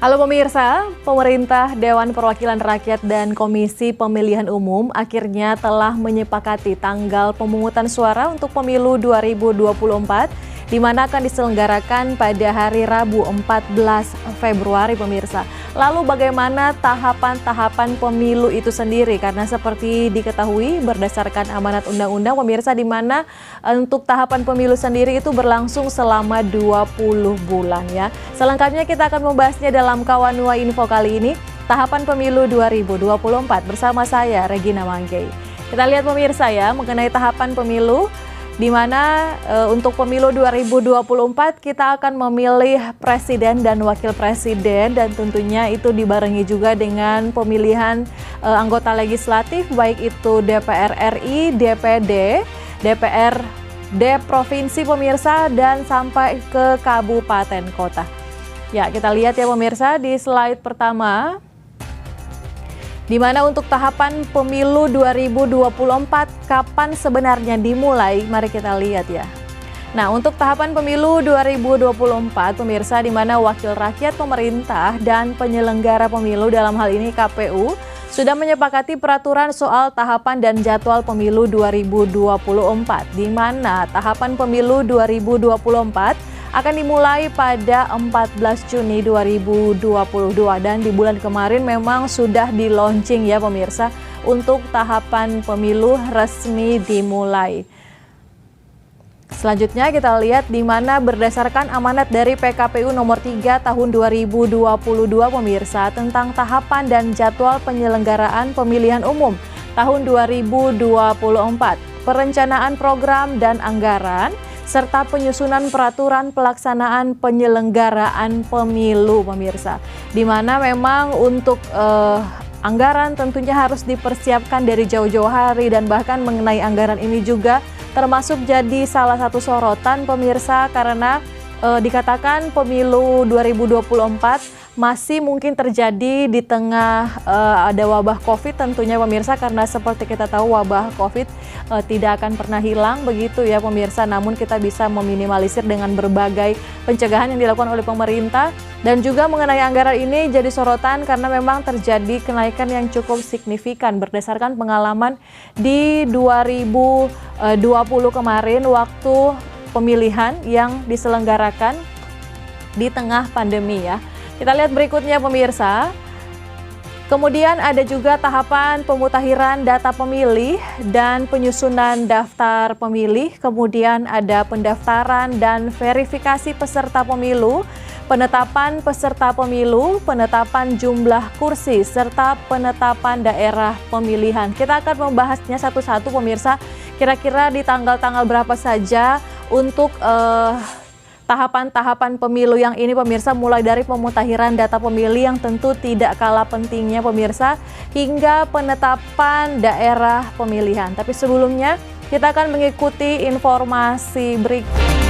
Halo pemirsa, pemerintah, Dewan Perwakilan Rakyat, dan Komisi Pemilihan Umum akhirnya telah menyepakati tanggal pemungutan suara untuk pemilu 2024 di mana akan diselenggarakan pada hari Rabu 14 Februari pemirsa. Lalu bagaimana tahapan-tahapan pemilu itu sendiri? Karena seperti diketahui berdasarkan amanat undang-undang pemirsa di mana untuk tahapan pemilu sendiri itu berlangsung selama 20 bulan ya. Selengkapnya kita akan membahasnya dalam Kawanua Info kali ini, tahapan pemilu 2024 bersama saya Regina Manggei. Kita lihat pemirsa ya mengenai tahapan pemilu di mana untuk pemilu 2024 kita akan memilih presiden dan wakil presiden dan tentunya itu dibarengi juga dengan pemilihan anggota legislatif baik itu DPR RI, DPD, DPRD provinsi pemirsa dan sampai ke kabupaten kota. Ya, kita lihat ya pemirsa di slide pertama. Di mana untuk tahapan pemilu 2024 kapan sebenarnya dimulai? Mari kita lihat ya. Nah, untuk tahapan pemilu 2024 pemirsa di mana wakil rakyat, pemerintah, dan penyelenggara pemilu dalam hal ini KPU sudah menyepakati peraturan soal tahapan dan jadwal pemilu 2024 di mana tahapan pemilu 2024 akan dimulai pada 14 Juni 2022 dan di bulan kemarin memang sudah di-launching ya pemirsa untuk tahapan pemilu resmi dimulai. Selanjutnya kita lihat di mana berdasarkan amanat dari PKPU nomor 3 tahun 2022 pemirsa tentang tahapan dan jadwal penyelenggaraan pemilihan umum tahun 2024, perencanaan program dan anggaran, serta penyusunan peraturan pelaksanaan penyelenggaraan pemilu pemirsa. Di mana memang untuk anggaran tentunya harus dipersiapkan dari jauh-jauh hari dan bahkan mengenai anggaran ini juga termasuk jadi salah satu sorotan pemirsa karena dikatakan pemilu 2024 masih mungkin terjadi di tengah ada wabah COVID tentunya pemirsa karena seperti kita tahu wabah COVID tidak akan pernah hilang begitu ya pemirsa, namun kita bisa meminimalisir dengan berbagai pencegahan yang dilakukan oleh pemerintah dan juga mengenai anggaran ini jadi sorotan karena memang terjadi kenaikan yang cukup signifikan berdasarkan pengalaman di 2020 kemarin waktu pemilihan yang diselenggarakan di tengah pandemi ya. Kita lihat berikutnya pemirsa. Kemudian ada juga tahapan pemutakhiran data pemilih dan penyusunan daftar pemilih. Kemudian ada pendaftaran dan verifikasi peserta pemilu, penetapan peserta pemilu, penetapan jumlah kursi, serta penetapan daerah pemilihan. Kita akan membahasnya satu-satu pemirsa, kira-kira di tanggal-tanggal berapa saja untuk tahapan-tahapan pemilu yang ini pemirsa, mulai dari pemutakhiran data pemilih yang tentu tidak kalah pentingnya pemirsa hingga penetapan daerah pemilihan. Tapi sebelumnya kita akan mengikuti informasi berikut.